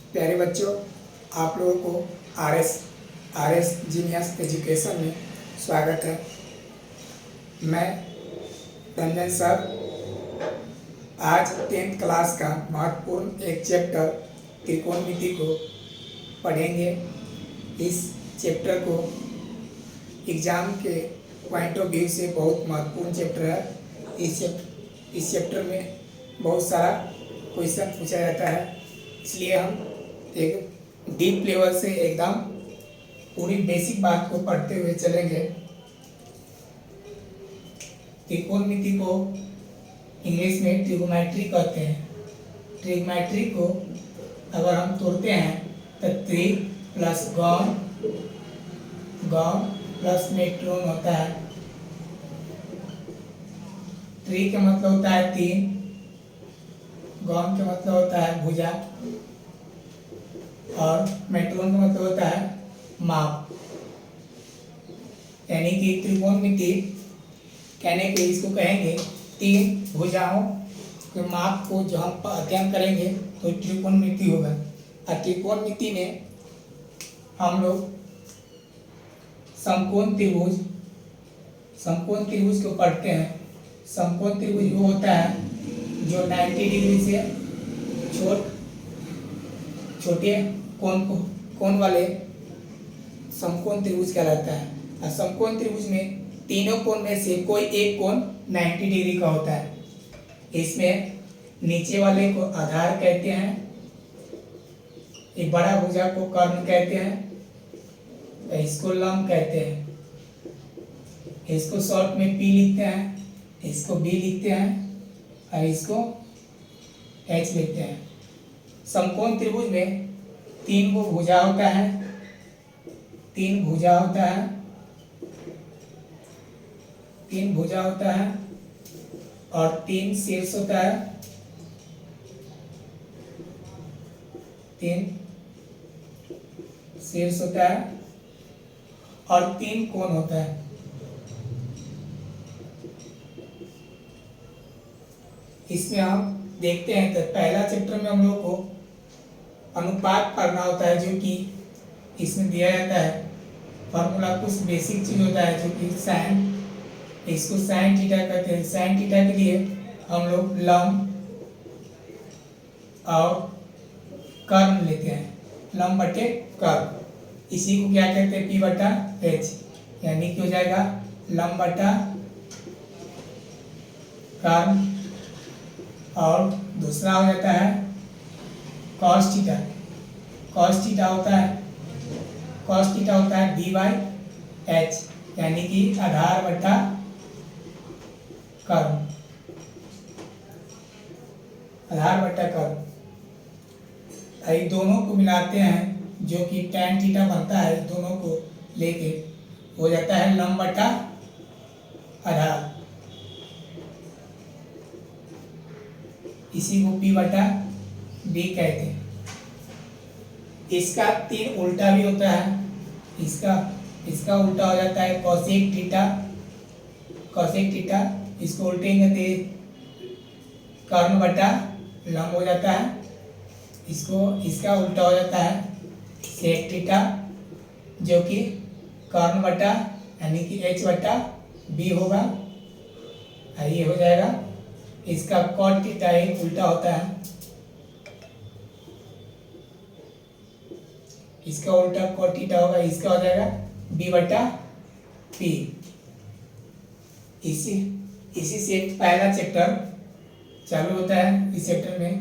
प्यारे बच्चों, आप लोगों को आर एस जीनियस एजुकेशन में स्वागत है। मैं रंजन सर आज 10th क्लास का महत्वपूर्ण एक चैप्टर त्रिकोणमिति को पढ़ेंगे। इस चैप्टर को एग्ज़ाम के पॉइंट ऑफ व्यू से बहुत महत्वपूर्ण चैप्टर है। इस चैप्टर में बहुत सारा क्वेश्चन पूछा जाता है, इसलिए हम एक डीप लेवल से एकदम पूरी बेसिक बात को पढ़ते हुए चलेंगे। त्रिकोणमिति को इंग्लिश में ट्रिगोनोमेट्री कहते हैं। ट्रिगोनोमेट्री को अगर हम तोड़ते हैं तो त्रि प्लस गौण प्लस मेट्रोन होता है। त्रि का मतलब होता है 3, गौण का मतलब होता है भुजा और मेट्रोन का मतलब होता है माप। यानी कि त्रिकोणमिति कहने के इसको कहेंगे 3 भुजाओं के माप को जो हम अध्ययन करेंगे तो त्रिकोणमिति होगा। और त्रिकोणमिति में हम लोग समकोण त्रिभुज को पढ़ते हैं। समकोण त्रिभुज वो होता है जो 90 डिग्री से छोटे कोण वाले समकोण त्रिभुज कहलाता है। और समकोण त्रिभुज में तीनों कोण में से कोई एक कोण 90 डिग्री का होता है। इसमें नीचे वाले को आधार कहते हैं, एक बड़ा भुजा को कर्ण कहते हैं, इसको लंब कहते हैं। इसको शॉर्ट में P लिखते हैं, इसको B लिखते हैं और इसको H लिखते हैं। समकोण त्रिभुज में 3 भुजा होता है, 3 भुजा होता है, 3 भुजा होता है और 3 शीर्ष होता है, 3 शीर्ष होता है और 3 कोण होता है। इसमें हम देखते हैं तो पहला चैप्टर में हम लोग को अनुपात पढ़ना होता है, जो कि इसमें दिया जाता है फॉर्मूला। कुछ बेसिक चीज होता है जो कि साइन, इसको साइन थीटा कहते हैं। साइन थीटा के लिए हम लोग लंब और कर्ण लेते हैं, लंब बटे कर्ण। इसी को क्या कहते हैं P बटा H, यानी कि हो जाएगा लंब बटा कर्ण। और दूसरा हो जाता है कॉस थीटा। कॉस थीटा होता है B बाई H, यानी कि आधार बटा कर्ण, आधार बटा कर्ण। ये दोनों को मिलाते हैं जो कि tan थीटा बनता है, दोनों को लेके हो जाता है लंब बटा आधार। इसी को P बटा B कहते हैं। इसका 3 उल्टा भी होता है। इसका उल्टा हो जाता है कोसेक थीटा। इसको उल्टेंगे तो कर्ण बटा लंब हो जाता है। इसका उल्टा हो जाता है सेक थीटा, जो कि कर्ण बटा यानी कि H बटा B होगा। ये हो जाएगा। इसका कॉट थीटा एक उल्टा होता है, इसका उल्टा कॉट थीटा होगा, इसका हो जाएगा B बटा P। इसी से पहला चैप्टर चालू होता है। इस चैप्टर में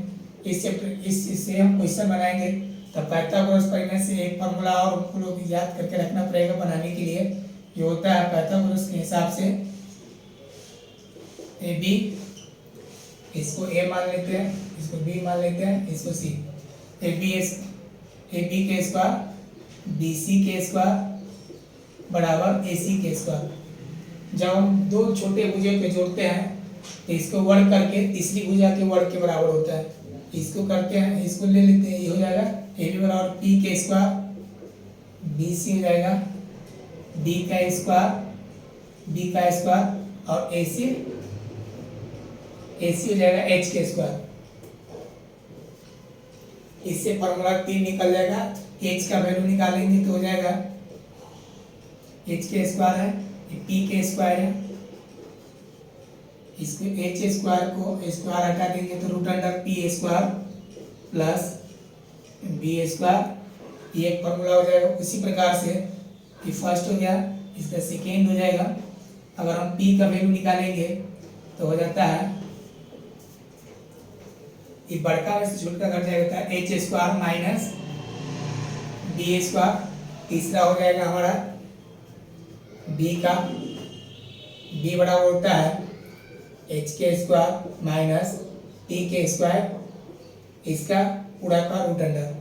इससे हम क्वेश्चन बनाएंगे। तो पाइथागोरस पढ़ने से एक फॉर्मूला और उनको लोग याद करके रखना पड़ेगा बनाने के लिए। ये होता है पाइथागोरस के हिसाब से AB, इसको A मान लेते हैं, इसको B मान लेते हैं, इसको C। AB के स्क्वायर BC के स्क्वायर बराबर AC के स्क्वायर। जब हम दो छोटे भुजों के जोड़ते हैं तो इसको वर्ग करके तीसरी भुजा के वर्ग के बराबर होता है। इसको करते हैं, इसको ले लेते हैं, ये हो जाएगा AB बराबर P के स्क्वायर BC हो जाएगा B का स्क्वायर और AC हो जाएगा H के स्क्वायर। इससे फॉर्मूला 3 निकल जाएगा। एच का वैल्यू निकालेंगे तो हो जाएगा एच के स्क्वायर है, ये पी के स्क्वायर है, इसको एच स्क्वायर को स्क्वायर हटा देंगे तो root under P square plus B square, ये एक फॉर्मूला हो जाएगा। उसी प्रकार से ये फर्स्ट हो गया, इसका सेकेंड हो जाएगा। अगर हम पी का वैल्यू निकालेंगे तो हो जाता है, ये बड़का में से छोटा घट जाएगा H square minus B square. तीसरा हो जाएगा हमारा बी का, बी बड़ा होता है एच के स्क्वायर माइनस टी के स्क्वायर, इसका पूरा का रूट अंडर।